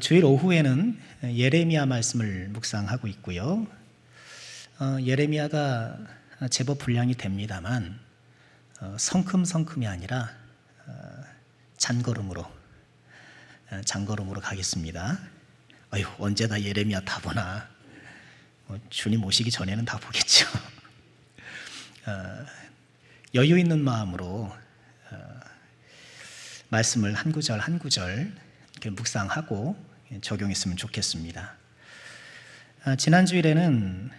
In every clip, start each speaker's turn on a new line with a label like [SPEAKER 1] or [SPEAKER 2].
[SPEAKER 1] 주일 오후에는 예레미야 말씀을 묵상하고 있고요. 예레미야가 제법 분량이 됩니다만 성큼성큼이 아니라 장걸음으로 가겠습니다. 아유, 언제 다 예레미야 다 보나. 주님 오시기 전에는 다 보겠죠. 여유 있는 마음으로 말씀을 한 구절 한 구절 이렇게 묵상하고 적용했으면 좋겠습니다. 지난 주일에는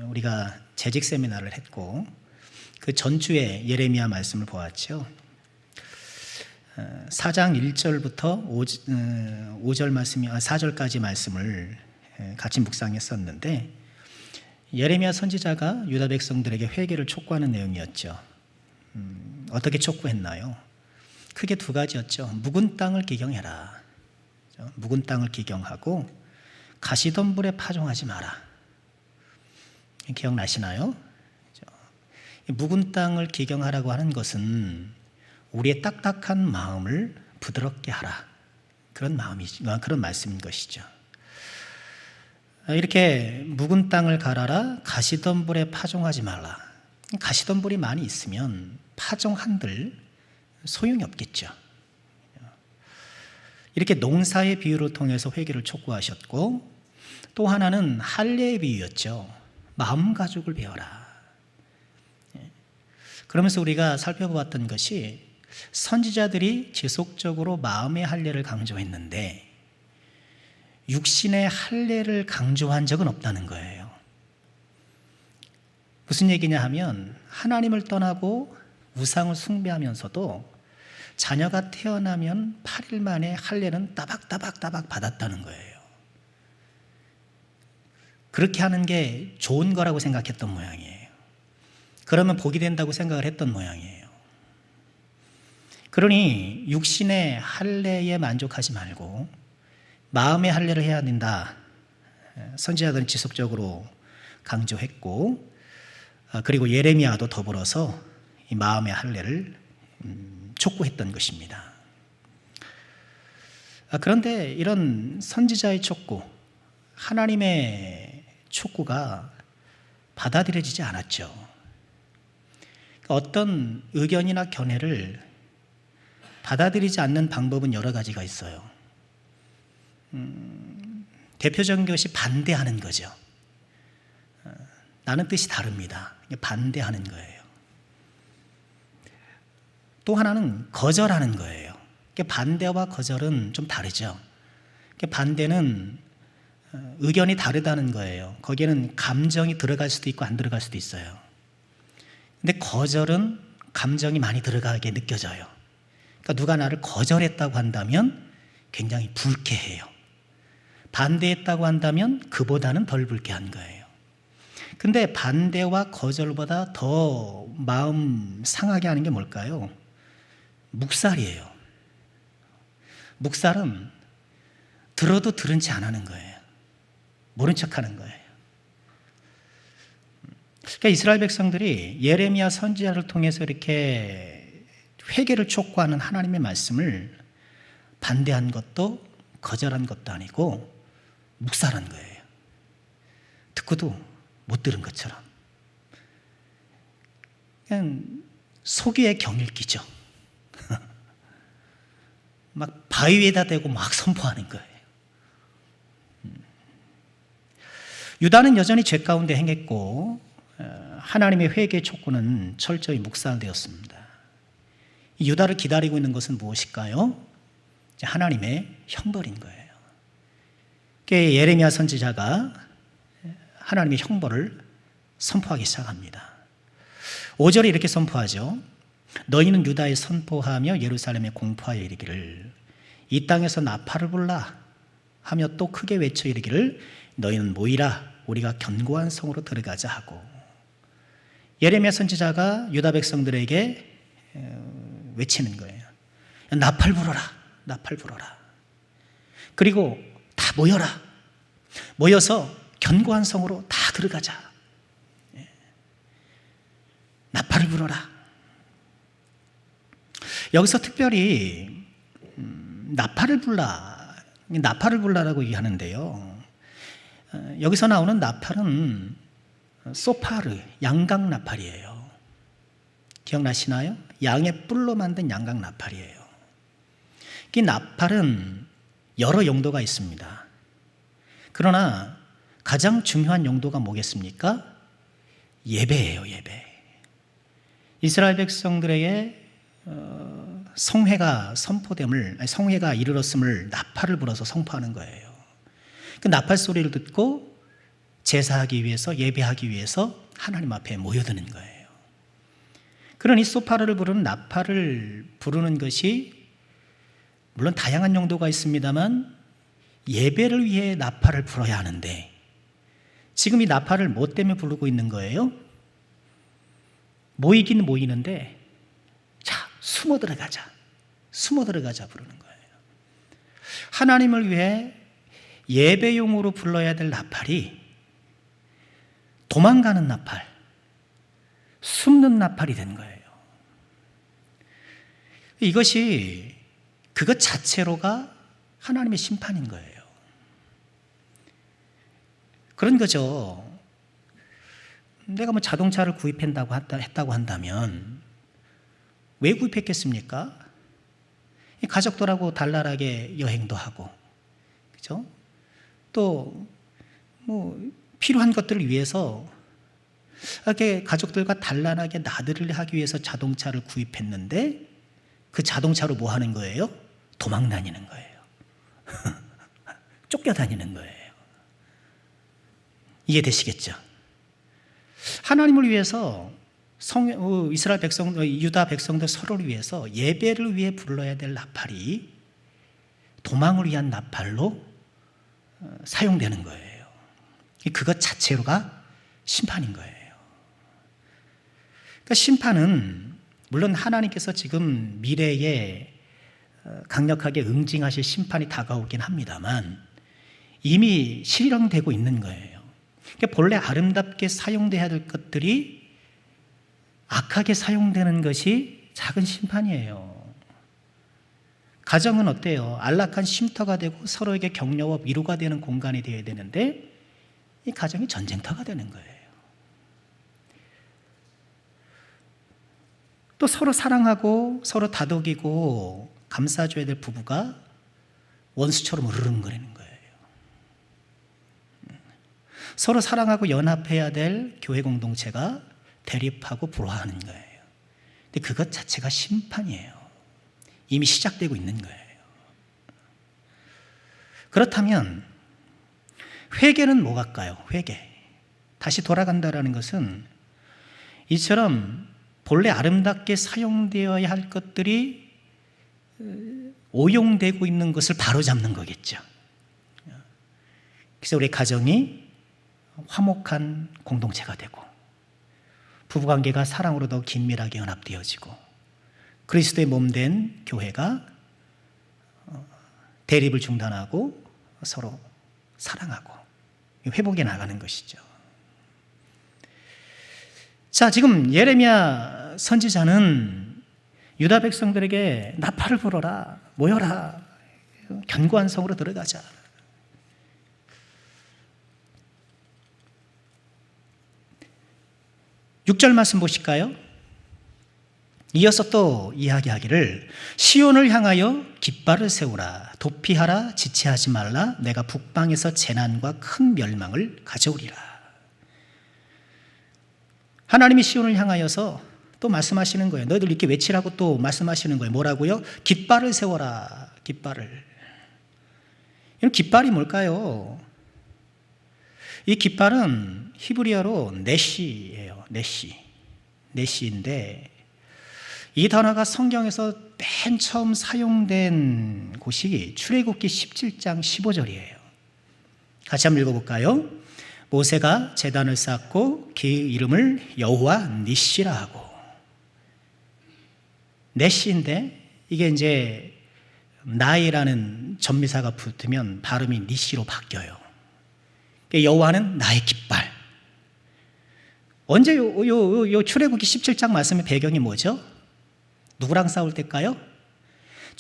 [SPEAKER 1] 우리가 재직 세미나를 했고 그 전주에 예레미야 말씀을 보았죠. 4장 1절부터 5절 말씀이 4절까지 말씀을 같이 묵상했었는데 예레미야 선지자가 유다 백성들에게 회개를 촉구하는 내용이었죠. 어떻게 촉구했나요? 크게 두 가지였죠. 묵은 땅을 기경해라. 묵은 땅을 기경하고 가시덤불에 파종하지 마라. 기억나시나요? 묵은 땅을 기경하라고 하는 것은 우리의 딱딱한 마음을 부드럽게 하라. 그런 말씀인 것이죠. 이렇게 묵은 땅을 갈아라, 가시덤불에 파종하지 말라. 가시덤불이 많이 있으면 파종한들 소용이 없겠죠. 이렇게 농사의 비유를 통해서 회개를 촉구하셨고, 또 하나는 할례의 비유였죠. 마음 가죽을 배워라. 그러면서 우리가 살펴보았던 것이 선지자들이 지속적으로 마음의 할례를 강조했는데 육신의 할례를 강조한 적은 없다는 거예요. 무슨 얘기냐 하면 하나님을 떠나고 우상을 숭배하면서도 자녀가 태어나면 8일 만에 할례는 따박따박 받았다는 거예요. 그렇게 하는 게 좋은 거라고 생각했던 모양이에요. 그러면 복이 된다고 생각을 했던 모양이에요. 그러니 육신의 할례에 만족하지 말고 마음의 할례를 해야 된다. 선지자들은 지속적으로 강조했고, 그리고 예레미야도 더불어서 이 마음의 할례를 촉구했던 것입니다. 그런데 이런 선지자의 촉구, 하나님의 촉구가 받아들여지지 않았죠. 어떤 의견이나 견해를 받아들이지 않는 방법은 여러 가지가 있어요. 대표적인 것이 반대하는 거죠. 나는 뜻이 다릅니다. 반대하는 거예요. 또 하나는 거절하는 거예요. 반대와 거절은 좀 다르죠. 반대는 의견이 다르다는 거예요. 거기에는 감정이 들어갈 수도 있고 안 들어갈 수도 있어요. 근데 거절은 감정이 많이 들어가게 느껴져요. 그러니까 누가 나를 거절했다고 한다면 굉장히 불쾌해요. 반대했다고 한다면 그보다는 덜 불쾌한 거예요. 근데 반대와 거절보다 더 마음 상하게 하는 게 뭘까요? 묵살이에요. 묵살은 들어도 들은 채 안 하는 거예요. 모른 척 하는 거예요. 그러니까 이스라엘 백성들이 예레미야 선지자를 통해서 이렇게 회개를 촉구하는 하나님의 말씀을 반대한 것도 거절한 것도 아니고 묵살한 거예요. 듣고도 못 들은 것처럼. 그냥 소기의 경읽기죠. 막 바위 위에다 대고 막 선포하는 거예요. 유다는 여전히 죄 가운데 행했고 하나님의 회개 촉구는 철저히 묵살되었습니다. 유다를 기다리고 있는 것은 무엇일까요? 하나님의 형벌인 거예요. 예레미야 선지자가 하나님의 형벌을 선포하기 시작합니다. 5절에 이렇게 선포하죠. 너희는 유다에 선포하며 예루살렘에 공포하여 이르기를 이 땅에서 나팔을 불라 하며 또 크게 외쳐 이르기를 너희는 모이라 우리가 견고한 성으로 들어가자 하고, 예레미야 선지자가 유다 백성들에게 외치는 거예요. 나팔 불어라, 나팔 불어라. 그리고 다 모여라. 모여서 견고한 성으로 다 들어가자. 나팔을 불어라. 여기서 특별히 나팔을 불라 나팔을 불라라고 얘기하는데요. 여기서 나오는 나팔은 소파르, 양각 나팔이에요. 기억나시나요? 양의 뿔로 만든 양각 나팔이에요. 이 나팔은 여러 용도가 있습니다. 그러나 가장 중요한 용도가 뭐겠습니까? 예배예요, 예배. 이스라엘 백성들에게 성회가 이르렀음을 나팔을 불어서 선포하는 거예요. 그 나팔 소리를 듣고 제사하기 위해서, 예배하기 위해서 하나님 앞에 모여드는 거예요. 그러니 소파르를 부르는 나팔을 부르는 것이 물론 다양한 용도가 있습니다만 예배를 위해 나팔을 불어야 하는데 지금 이 나팔을 뭐 때문에 부르고 있는 거예요? 모이긴 모이는데 자, 숨어 들어가자 부르는 거예요. 하나님을 위해 예배용으로 불러야 될 나팔이 도망가는 나팔, 숨는 나팔이 된 거예요. 이것이 그것 자체로가 하나님의 심판인 거예요. 그런 거죠. 내가 뭐 자동차를 했다고 한다면 왜 구입했겠습니까? 가족들하고 달랄하게 여행도 하고, 그죠? 또 뭐 필요한 것들을 위해서 이렇게 가족들과 단란하게 나들이를 하기 위해서 자동차를 구입했는데 그 자동차로 뭐 하는 거예요? 도망 다니는 거예요. 쫓겨다니는 거예요. 이해되시겠죠? 하나님을 위해서 이스라엘 유다 백성들 서로를 위해서 예배를 위해 불러야 될 나팔이 도망을 위한 나팔로 사용되는 거예요. 그것 자체로가 심판인 거예요. 그러니까 심판은 물론 하나님께서 지금 미래에 강력하게 응징하실 심판이 다가오긴 합니다만 이미 실현되고 있는 거예요. 그러니까 본래 아름답게 사용돼야 될 것들이 악하게 사용되는 것이 작은 심판이에요. 가정은 어때요? 안락한 쉼터가 되고 서로에게 격려와 위로가 되는 공간이 되어야 되는데 이 가정이 전쟁터가 되는 거예요. 또 서로 사랑하고 서로 다독이고 감싸줘야 될 부부가 원수처럼 으르렁거리는 거예요. 서로 사랑하고 연합해야 될 교회 공동체가 대립하고 불화하는 거예요. 근데 그것 자체가 심판이에요. 이미 시작되고 있는 거예요. 그렇다면 회개는 뭐 같까요? 회개. 다시 돌아간다라는 것은 이처럼 본래 아름답게 사용되어야 할 것들이 오용되고 있는 것을 바로잡는 거겠죠. 그래서 우리 가정이 화목한 공동체가 되고 부부관계가 사랑으로 더 긴밀하게 연합되어지고 그리스도의 몸된 교회가 대립을 중단하고 서로 사랑하고 회복해 나가는 것이죠. 자, 지금 예레미야 선지자는 유다 백성들에게 나팔을 불어라, 모여라, 견고한 성으로 들어가자. 6절 말씀 보실까요? 이어서 또 이야기하기를 시온을 향하여 깃발을 세우라, 도피하라, 지체하지 말라, 내가 북방에서 재난과 큰 멸망을 가져오리라. 하나님이 시온을 향하여서 또 말씀하시는 거예요. 너희들 이렇게 외치라고 또 말씀하시는 거예요. 뭐라고요? 깃발을 세워라, 깃발을. 이런 깃발이 뭘까요? 이 깃발은 히브리어로 네시예요. 네시인데 이 단어가 성경에서 맨 처음 사용된 곳이 출애굽기 17장 15절이에요. 같이 한번 읽어볼까요? 모세가 제단을 쌓고 그 이름을 여호와 니시라 하고. 네시인데 이게 이제 나이라는 전미사가 붙으면 발음이 니시로 바뀌어요. 여호와는 나의 깃발. 언제 요 출애굽기 17장 말씀의 배경이 뭐죠? 누구랑 싸울 때일까요?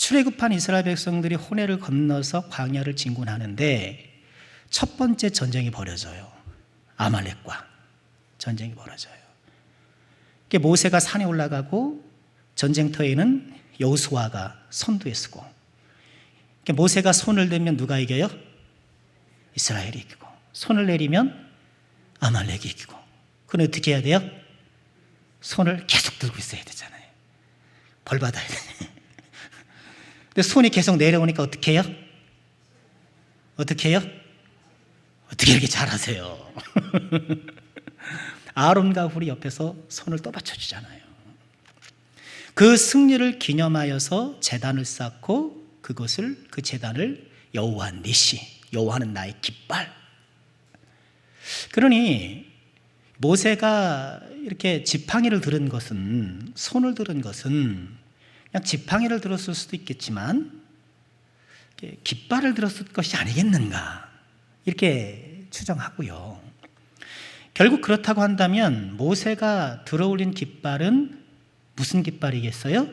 [SPEAKER 1] 출애굽한 이스라엘 백성들이 호렙을 건너서 광야를 진군하는데 첫 번째 전쟁이 벌어져요. 아말렉과 전쟁이 벌어져요. 모세가 산에 올라가고 전쟁터에는 여호수아가 선두에 서고, 모세가 손을 들면 누가 이겨요? 이스라엘이 이기고, 손을 내리면 아말렉이 이기고. 그럼 어떻게 해야 돼요? 손을 계속 들고 있어야 되잖아요. 벌 받아야 돼. 근데 손이 계속 내려오니까 어떻게 해요? 어떻게 해요? 어떻게 이렇게 잘하세요? 아론과 훌이 옆에서 손을 떠받쳐 주잖아요. 그 승리를 기념하여서 제단을 쌓고 그 제단을 여호와 니시, 여호와는 나의 깃발. 그러니 모세가 이렇게 지팡이를 들은 것은, 손을 들은 것은 그냥 지팡이를 들었을 수도 있겠지만 깃발을 들었을 것이 아니겠는가, 이렇게 추정하고요. 결국 그렇다고 한다면 모세가 들어올린 깃발은 무슨 깃발이겠어요?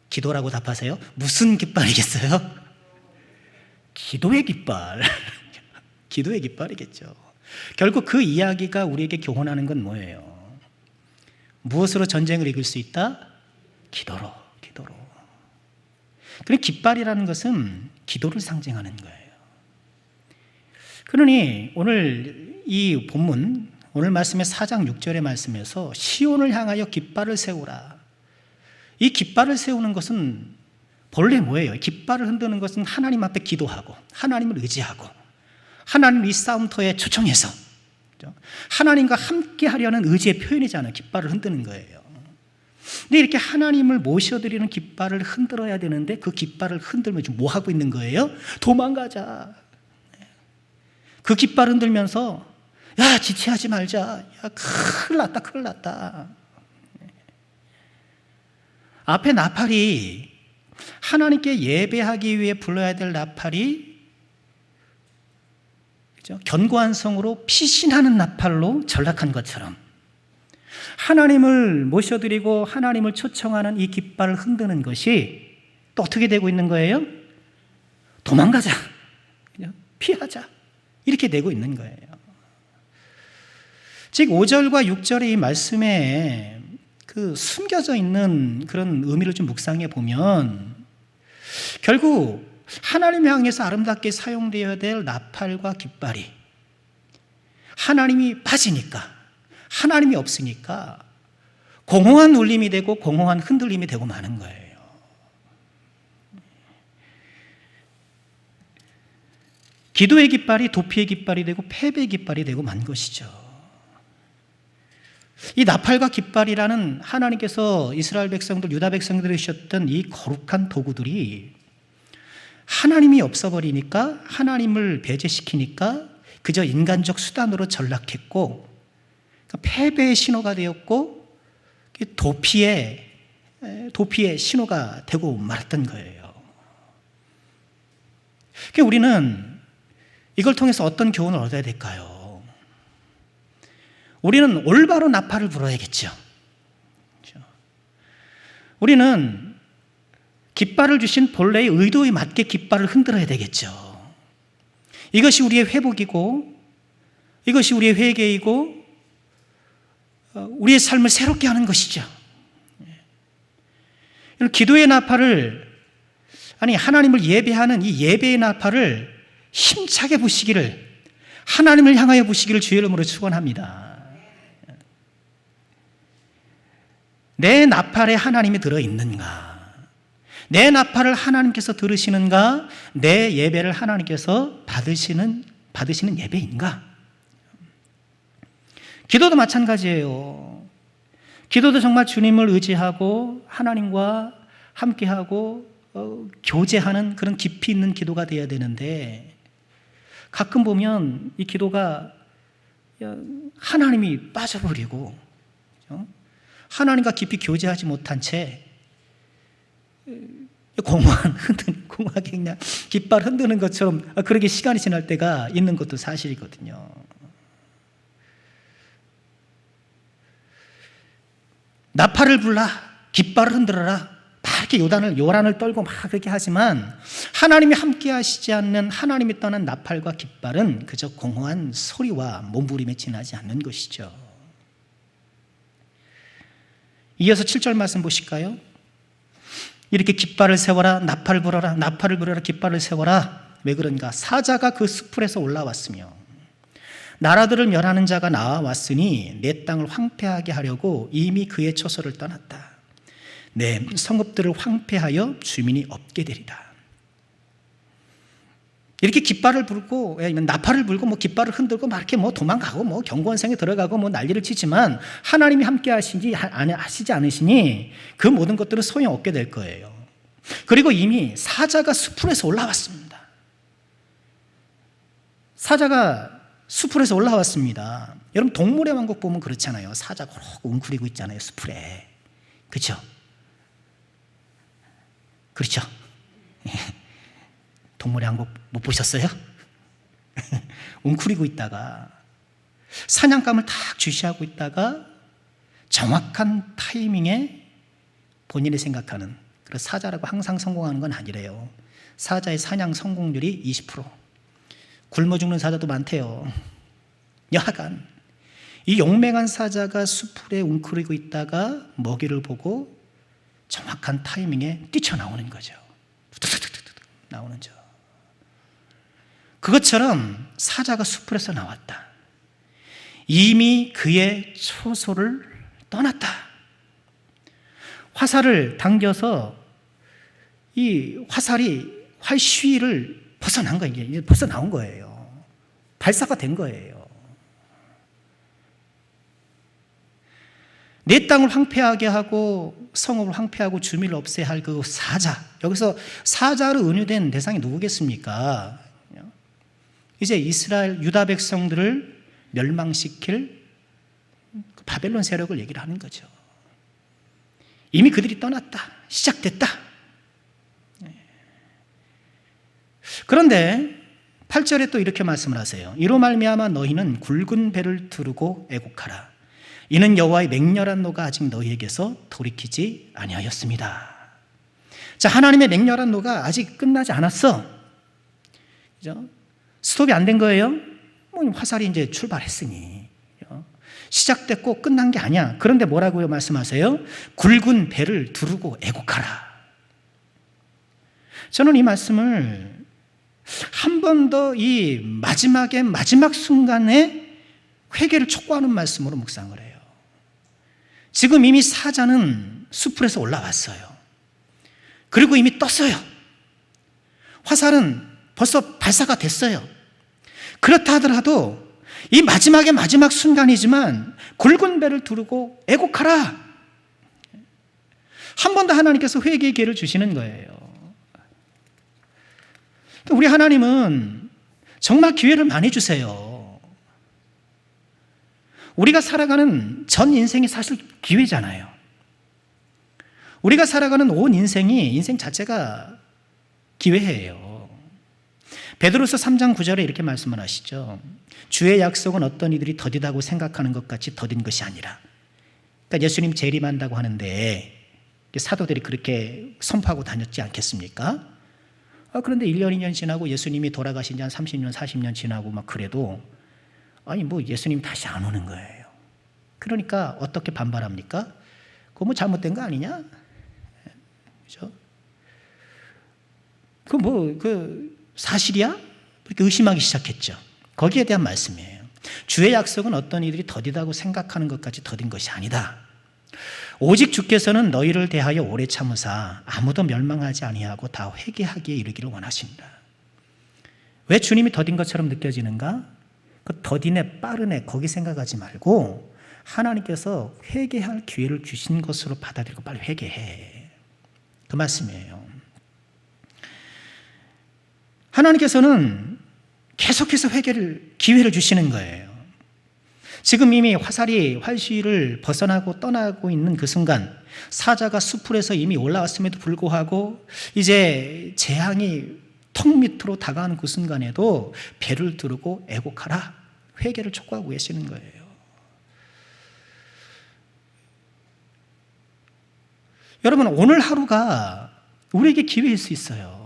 [SPEAKER 1] 기도라고 답하세요. 무슨 깃발이겠어요? 기도의 깃발. 기도의 깃발이겠죠. 결국 그 이야기가 우리에게 교훈하는 건 뭐예요? 무엇으로 전쟁을 이길 수 있다? 기도로. 그리고 깃발이라는 것은 기도를 상징하는 거예요. 그러니 오늘 이 본문, 오늘 말씀의 4장 6절의 말씀에서 시온을 향하여 깃발을 세우라. 이 깃발을 세우는 것은 본래 뭐예요? 깃발을 흔드는 것은 하나님 앞에 기도하고 하나님을 의지하고 하나님을 이 싸움터에 초청해서 하나님과 함께 하려는 의지의 표현이잖아요. 깃발을 흔드는 거예요. 근데 이렇게 하나님을 모셔드리는 깃발을 흔들어야 되는데 그 깃발을 흔들면 지금 뭐 하고 있는 거예요? 도망가자. 그 깃발 흔들면서 야, 지체하지 말자. 야, 큰일 났다. 앞에 나팔이, 하나님께 예배하기 위해 불러야 될 나팔이, 그죠? 견고한 성으로 피신하는 나팔로 전락한 것처럼 하나님을 모셔드리고 하나님을 초청하는 이 깃발을 흔드는 것이 또 어떻게 되고 있는 거예요? 도망가자, 피하자, 이렇게 되고 있는 거예요. 즉 5절과 6절의 이 말씀에 그 숨겨져 있는 그런 의미를 좀 묵상해 보면 결국 하나님 향해서 아름답게 사용되어야 될 나팔과 깃발이 하나님이 빠지니까, 하나님이 없으니까 공허한 울림이 되고 공허한 흔들림이 되고 마는 거예요. 기도의 깃발이 도피의 깃발이 되고 패배의 깃발이 되고 만 것이죠. 이 나팔과 깃발이라는 하나님께서 이스라엘 백성들, 유다 백성들이 주셨던 이 거룩한 도구들이 하나님이 없어버리니까, 하나님을 배제시키니까 그저 인간적 수단으로 전락했고 패배의 신호가 되었고 도피의 신호가 되고 말았던 거예요. 그러니까 우리는 이걸 통해서 어떤 교훈을 얻어야 될까요? 우리는 올바로 나팔을 불어야겠죠. 우리는 깃발을 주신 본래의 의도에 맞게 깃발을 흔들어야 되겠죠. 이것이 우리의 회복이고, 이것이 우리의 회개이고, 우리의 삶을 새롭게 하는 것이죠. 기도의 나팔을, 하나님을 예배하는 이 예배의 나팔을 힘차게 부시기를, 하나님을 향하여 부시기를 주의 이름으로 축원합니다. 내 나팔에 하나님이 들어있는가? 내 나팔을 하나님께서 들으시는가? 내 예배를 하나님께서 받으시는 예배인가? 기도도 마찬가지예요. 기도도 정말 주님을 의지하고 하나님과 함께하고 교제하는 그런 깊이 있는 기도가 되어야 되는데, 가끔 보면 이 기도가 하나님이 빠져버리고 하나님과 깊이 교제하지 못한 채 공허하게 그냥 깃발 흔드는 것처럼 그렇게 시간이 지날 때가 있는 것도 사실이거든요. 나팔을 불라, 깃발을 흔들어라. 막 이렇게 요란을 떨고 막 그렇게 하지만 하나님이 함께 하시지 않는 하나님이 떠난 나팔과 깃발은 그저 공허한 소리와 몸부림에 지나지 않는 것이죠. 이어서 7절 말씀 보실까요? 이렇게 깃발을 세워라, 나팔을 불어라, 나팔을 불어라, 깃발을 세워라. 왜 그런가? 사자가 그 숲풀에서 올라왔으며 나라들을 멸하는 자가 나와왔으니 내 땅을 황폐하게 하려고 이미 그의 처소를 떠났다. 내 성읍들을 황폐하여 주민이 없게 되리라. 이렇게 깃발을 불고 나팔을 불고 깃발을 흔들고 막 이렇게 도망가고 경고원성에 들어가고 난리를 치지만 하나님이 함께 하시지 않으시니 그 모든 것들은 소용없게 될 거예요. 그리고 이미 사자가 숲풀에서 올라왔습니다. 사자가 숲풀에서 올라왔습니다. 여러분 동물의 왕국 보면 그렇잖아요. 사자가 웅크리고 있잖아요. 숲풀에. 그렇죠? 그렇죠? 동물의 왕국 못 보셨어요? 웅크리고 있다가 사냥감을 탁 주시하고 있다가 정확한 타이밍에 본인이 생각하는, 그래서 사자라고 항상 성공하는 건 아니래요. 사자의 사냥 성공률이 20%. 굶어 죽는 사자도 많대요. 여하간 이 용맹한 사자가 숲풀에 웅크리고 있다가 먹이를 보고 정확한 타이밍에 뛰쳐나오는 거죠. 나오는 죠. 그것처럼 사자가 숲풀에서 나왔다. 이미 그의 처소를 떠났다. 화살을 당겨서 이 활시위를 벗어난 거예요. 이제 벌써 나온 거예요. 발사가 된 거예요. 내 땅을 황폐하게 하고 성읍을 황폐하고 주민을 없애야 할 그 사자, 여기서 사자로 은유된 대상이 누구겠습니까? 이제 이스라엘 유다 백성들을 멸망시킬 바벨론 세력을 얘기를 하는 거죠. 이미 그들이 떠났다. 시작됐다. 그런데 8절에 또 이렇게 말씀을 하세요. 이로 말미암아 너희는 굵은 배를 두르고 애곡하라. 이는 여호와의 맹렬한 노가 아직 너희에게서 돌이키지 아니하였습니다. 자, 하나님의 맹렬한 노가 아직 끝나지 않았어. 그죠? 스톱이 안 된 거예요. 화살이 이제 출발했으니 시작됐고 끝난 게 아니야. 그런데 뭐라고요? 말씀하세요? 굵은 배를 두르고 애곡하라. 저는 이 말씀을 한 번 더 이 마지막 순간에 회개를 촉구하는 말씀으로 묵상을 해요. 지금 이미 사자는 숲풀에서 올라왔어요. 그리고 이미 떴어요. 화살은 벌써 발사가 됐어요. 그렇다 하더라도 이 마지막 순간이지만 굵은 배를 두르고 애곡하라. 한 번 더 하나님께서 회개의 기회를 주시는 거예요. 우리 하나님은 정말 기회를 많이 주세요. 우리가 살아가는 전 인생이 사실 기회잖아요. 우리가 살아가는 온 인생 자체가 기회예요. 베드로서 3장 9절에 이렇게 말씀을 하시죠. 주의 약속은 어떤 이들이 더디다고 생각하는 것 같이 더딘 것이 아니라. 그러니까 예수님 재림한다고 하는데 사도들이 그렇게 선포하고 다녔지 않겠습니까? 그런데 1년, 2년 지나고 예수님이 돌아가신 지 한 30년, 40년 지나고 막 그래도 예수님 다시 안 오는 거예요. 그러니까 어떻게 반발합니까? 그거 잘못된 거 아니냐? 그죠? 그 사실이야? 이렇게 의심하기 시작했죠. 거기에 대한 말씀이에요. 주의 약속은 어떤 이들이 더디다고 생각하는 것까지 더딘 것이 아니다. 오직 주께서는 너희를 대하여 오래 참으사 아무도 멸망하지 아니하고 다 회개하기에 이르기를 원하십니다. 왜 주님이 더딘 것처럼 느껴지는가? 그 더디네 빠르네 거기 생각하지 말고 하나님께서 회개할 기회를 주신 것으로 받아들이고 빨리 회개해. 그 말씀이에요. 하나님께서는 계속해서 기회를 주시는 거예요. 지금 이미 활시위를 벗어나고 떠나고 있는 그 순간 사자가 숲풀에서 이미 올라왔음에도 불구하고 이제 재앙이 턱 밑으로 다가가는 그 순간에도 배를 두르고 애곡하라. 회개를 촉구하고 계시는 거예요. 여러분, 오늘 하루가 우리에게 기회일 수 있어요.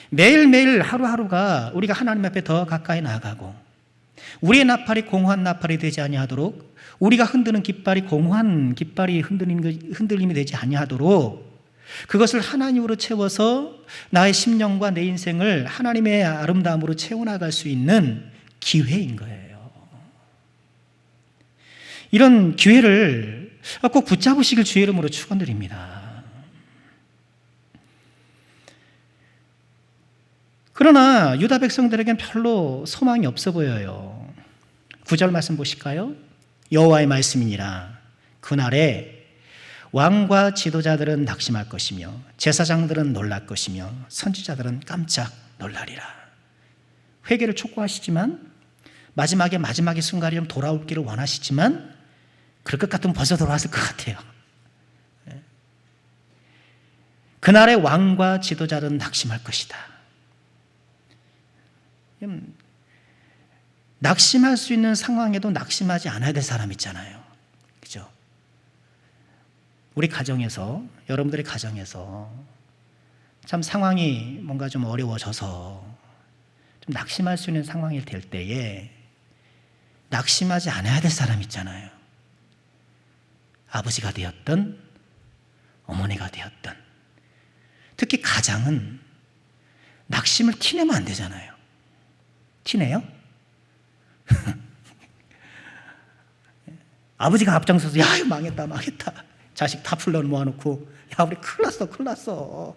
[SPEAKER 1] 매일매일 하루하루가 우리가 하나님 앞에 더 가까이 나아가고 우리의 나팔이 공허한 나팔이 되지 아니하도록, 우리가 흔드는 깃발이 공허한 깃발이 흔들림이 되지 아니하도록 그것을 하나님으로 채워서 나의 심령과 내 인생을 하나님의 아름다움으로 채워나갈 수 있는 기회인 거예요. 이런 기회를 꼭 붙잡으시길 주의 이름으로 축원드립니다. 그러나 유다 백성들에겐 별로 소망이 없어 보여요. 9절 말씀 보실까요? 여호와의 말씀이니라. 그날에 왕과 지도자들은 낙심할 것이며 제사장들은 놀랄 것이며 선지자들은 깜짝 놀라리라. 회개를 촉구하시지만 마지막의 순간이 좀 돌아오기를 원하시지만 그럴 것 같으면 벌써 돌아왔을 것 같아요. 그날에 왕과 지도자들은 낙심할 것이다. 낙심할 수 있는 상황에도 낙심하지 않아야 될 사람 있잖아요. 그죠? 우리 가정에서, 여러분들의 가정에서 참 상황이 뭔가 좀 어려워져서 좀 낙심할 수 있는 상황이 될 때에 낙심하지 않아야 될 사람 있잖아요. 아버지가 되었든 어머니가 되었든, 특히 가장은 낙심을 티내면 안 되잖아요. 티내요? 아버지가 앞장서서 야 망했다 자식 다 불러 모아놓고 야 우리 큰일 났어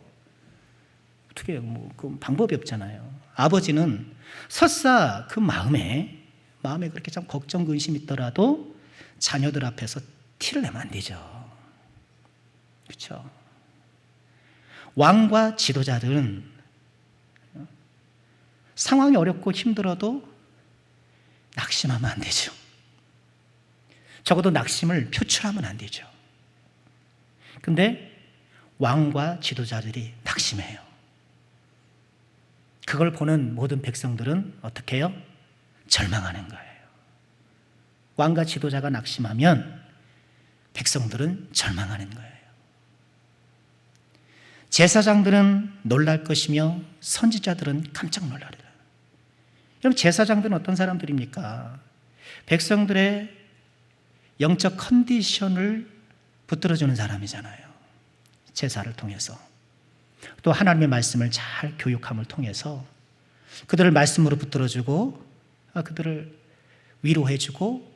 [SPEAKER 1] 어떻게 해요? 그 방법이 없잖아요. 아버지는 설사 그 마음에 그렇게 참 걱정 근심이 있더라도 자녀들 앞에서 티를 내면 안 되죠. 그렇죠? 왕과 지도자들은 상황이 어렵고 힘들어도 낙심하면 안 되죠. 적어도 낙심을 표출하면 안 되죠. 근데 왕과 지도자들이 낙심해요. 그걸 보는 모든 백성들은 어떻게 해요? 절망하는 거예요. 왕과 지도자가 낙심하면 백성들은 절망하는 거예요. 제사장들은 놀랄 것이며 선지자들은 깜짝 놀라리라. 여러분, 제사장들은 어떤 사람들입니까? 백성들의 영적 컨디션을 붙들어주는 사람이잖아요. 제사를 통해서. 또 하나님의 말씀을 잘 교육함을 통해서 그들을 말씀으로 붙들어주고 그들을 위로해주고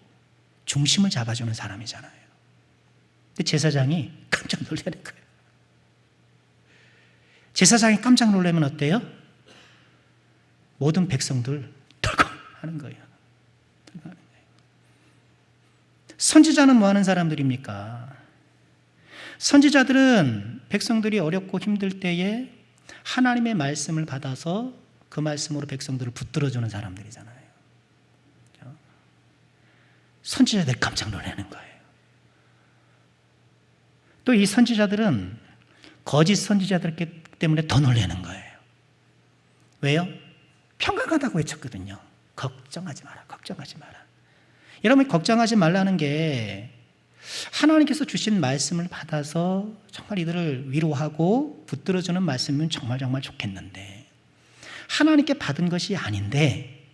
[SPEAKER 1] 중심을 잡아주는 사람이잖아요. 근데 제사장이 깜짝 놀라는 거예요. 제사장이 깜짝 놀라면 어때요? 모든 백성들 덜컥 하는 거예요. 선지자는 뭐 하는 사람들입니까? 선지자들은 백성들이 어렵고 힘들 때에 하나님의 말씀을 받아서 그 말씀으로 백성들을 붙들어주는 사람들이잖아요. 선지자들 깜짝 놀라는 거예요. 또 이 선지자들은 거짓 선지자들 때문에 더 놀라는 거예요. 왜요? 평강하다고 외쳤거든요. 걱정하지 마라. 여러분, 걱정하지 말라는 게 하나님께서 주신 말씀을 받아서 정말 이들을 위로하고 붙들어주는 말씀이면 정말 좋겠는데, 하나님께 받은 것이 아닌데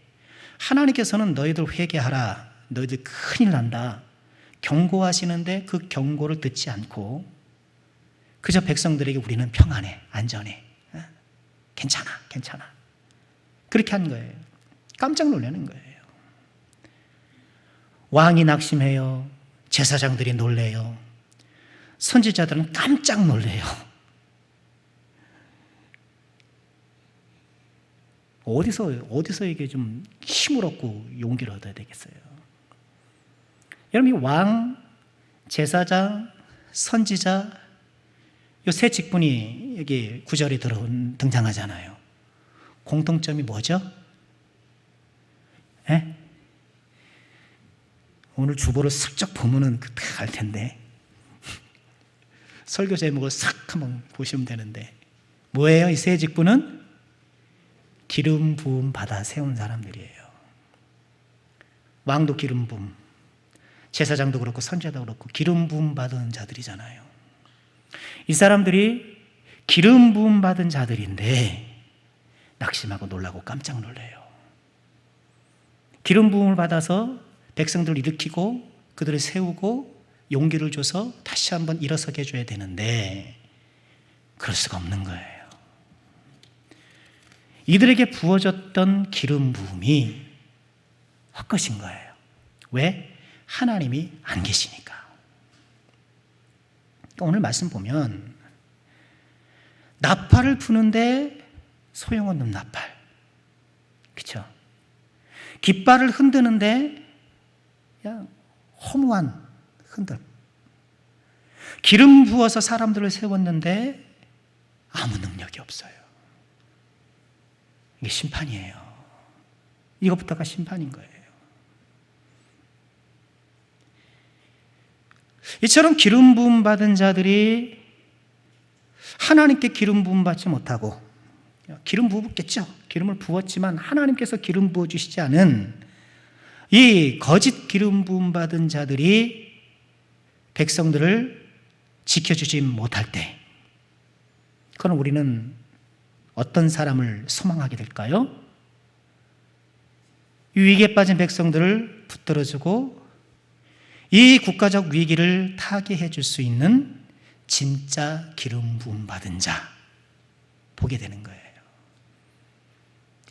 [SPEAKER 1] 하나님께서는 너희들 회개하라, 너희들 큰일 난다 경고하시는데 그 경고를 듣지 않고 그저 백성들에게 우리는 평안해, 안전해, 괜찮아 그렇게 한 거예요. 깜짝 놀라는 거예요. 왕이 낙심해요. 제사장들이 놀래요. 선지자들은 깜짝 놀래요. 어디서 이게 좀 힘을 얻고 용기를 얻어야 되겠어요? 여러분, 이 왕, 제사장, 선지자 이 세 직분이 여기 9절에 등장하잖아요. 공통점이 뭐죠? 에? 오늘 주보를 슬쩍 보면은 다 알 텐데 설교 제목을 싹 한번 보시면 되는데 뭐예요? 이 세 직분은 기름 부음 받아 세운 사람들이에요. 왕도 기름 부음, 제사장도 그렇고 선지자도 그렇고 기름 부음 받은 자들이잖아요. 이 사람들이 기름 부음 받은 자들인데 낙심하고 놀라고 깜짝 놀래요. 기름 부음을 받아서 백성들을 일으키고 그들을 세우고 용기를 줘서 다시 한번 일어서게 해줘야 되는데 그럴 수가 없는 거예요. 이들에게 부어졌던 기름 부음이 헛것인 거예요. 왜? 하나님이 안 계시니까. 오늘 말씀 보면 나팔을 부는데 소용없는 나팔, 그렇죠? 깃발을 흔드는데 그냥 허무한 흔들. 기름 부어서 사람들을 세웠는데 아무 능력이 없어요. 이게 심판이에요. 이것부터가 심판인 거예요. 이처럼 기름 부음 받은 자들이 하나님께 기름 부음 받지 못하고, 기름 부었겠죠. 기름을 부었지만 하나님께서 기름 부어주시지 않은 이 거짓 기름 부음 받은 자들이 백성들을 지켜주지 못할 때, 그럼 우리는 어떤 사람을 소망하게 될까요? 위기에 빠진 백성들을 붙들어주고 이 국가적 위기를 타개해 줄 수 있는 진짜 기름 부음 받은 자 보게 되는 거예요.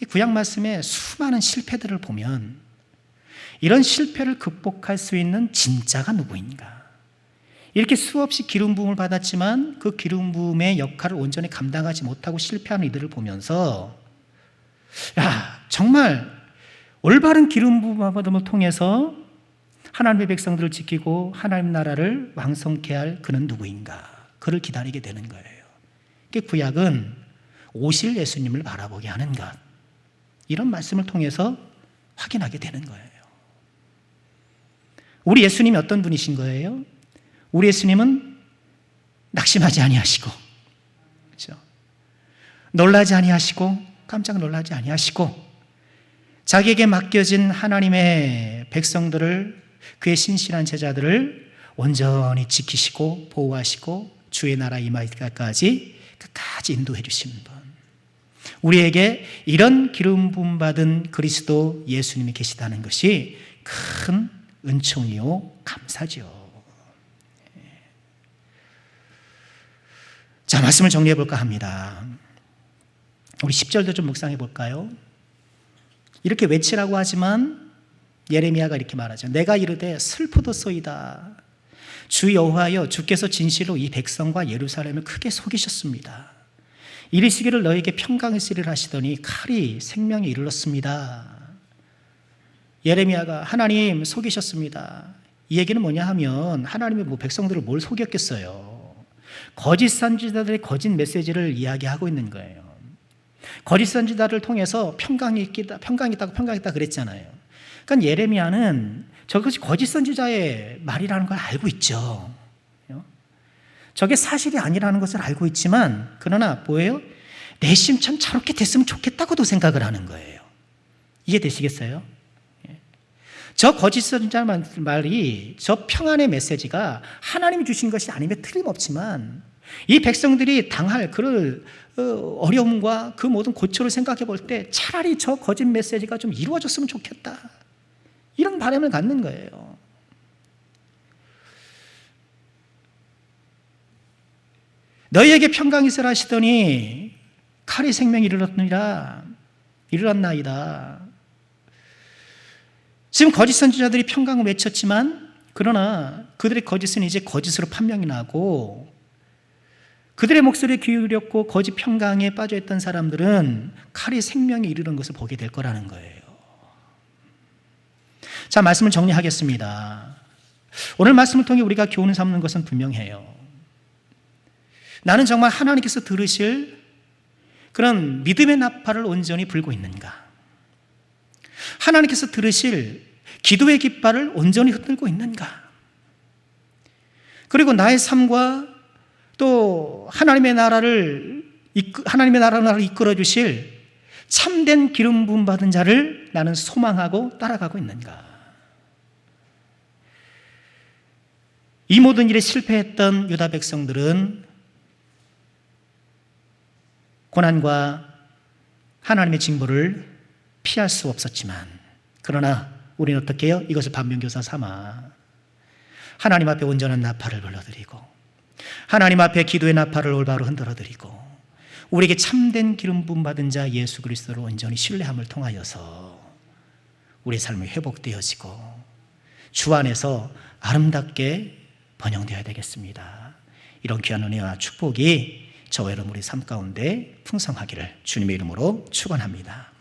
[SPEAKER 1] 이 구약 말씀의 수많은 실패들을 보면 이런 실패를 극복할 수 있는 진짜가 누구인가? 이렇게 수없이 기름 부음을 받았지만 그 기름 부음의 역할을 온전히 감당하지 못하고 실패하는 이들을 보면서 정말 올바른 기름 부음 받음을 통해서 하나님의 백성들을 지키고 하나님 나라를 왕성케 할 그는 누구인가? 그를 기다리게 되는 거예요. 구약은 오실 예수님을 바라보게 하는 것, 이런 말씀을 통해서 확인하게 되는 거예요. 우리 예수님이 어떤 분이신 거예요? 우리 예수님은 낙심하지 아니하시고, 그렇죠? 놀라지 아니하시고 깜짝 놀라지 아니하시고 자기에게 맡겨진 하나님의 백성들을, 그의 신실한 제자들을 온전히 지키시고 보호하시고 주의 나라 임하기까지 끝까지 인도해 주시는 분, 우리에게 이런 기름 부음 받은 그리스도 예수님이 계시다는 것이 큰 은총이요 감사죠. 자, 말씀을 정리해 볼까 합니다. 우리 10절도 좀 묵상해 볼까요? 이렇게 외치라고 하지만 예레미야가 이렇게 말하죠. 내가 이르되 슬프도소이다. 주 여호와여, 주께서 진실로 이 백성과 예루살렘을 크게 속이셨습니다. 이르시기를 너에게 평강의 씨를 하시더니 칼이 생명에 이르렀습니다. 예레미야가 하나님 속이셨습니다. 이 얘기는 뭐냐 하면 하나님이 백성들을 뭘 속였겠어요. 거짓 선지자들의 거짓 메시지를 이야기하고 있는 거예요. 거짓 선지자를 통해서 평강이 있다 그랬잖아요. 그러니까 예레미야는 저것이 거짓 선지자의 말이라는 걸 알고 있죠. 저게 사실이 아니라는 것을 알고 있지만, 그러나 뭐예요? 내심 참 저렇게 됐으면 좋겠다고도 생각을 하는 거예요. 이해되시겠어요? 저 거짓 선지자 말이, 저 평안의 메시지가 하나님이 주신 것이 아니면 틀림없지만 이 백성들이 당할 그 어려움과 그 모든 고초를 생각해 볼 때 차라리 저 거짓 메시지가 좀 이루어졌으면 좋겠다, 이런 바람을 갖는 거예요. 너희에게 평강이 있으라 하시더니 칼이 생명이 이르렀나이다. 지금 거짓 선지자들이 평강을 외쳤지만, 그러나 그들의 거짓은 이제 거짓으로 판명이 나고, 그들의 목소리에 기울였고 거짓 평강에 빠져있던 사람들은 칼이 생명에 이르는 것을 보게 될 거라는 거예요. 자, 말씀을 정리하겠습니다. 오늘 말씀을 통해 우리가 교훈을 삼는 것은 분명해요. 나는 정말 하나님께서 들으실 그런 믿음의 나팔을 온전히 불고 있는가? 하나님께서 들으실 기도의 깃발을 온전히 흔들고 있는가? 그리고 나의 삶과 또 하나님의 나라를 이끌어 주실 참된 기름 부음 받은 자를 나는 소망하고 따라가고 있는가? 이 모든 일에 실패했던 유다 백성들은 고난과 하나님의 징벌을 피할 수 없었지만, 그러나 우리는 어떻게 해요? 이것을 반면교사 삼아 하나님 앞에 온전한 나팔을 불러드리고, 하나님 앞에 기도의 나팔을 올바로 흔들어드리고, 우리에게 참된 기름 부음 받은 자 예수 그리스도를 온전히 신뢰함을 통하여서 우리의 삶이 회복되어지고 주 안에서 아름답게 번영되어야 되겠습니다. 이런 귀한 은혜와 축복이 저와 여러분 우리 삶 가운데 풍성하기를 주님의 이름으로 축원합니다.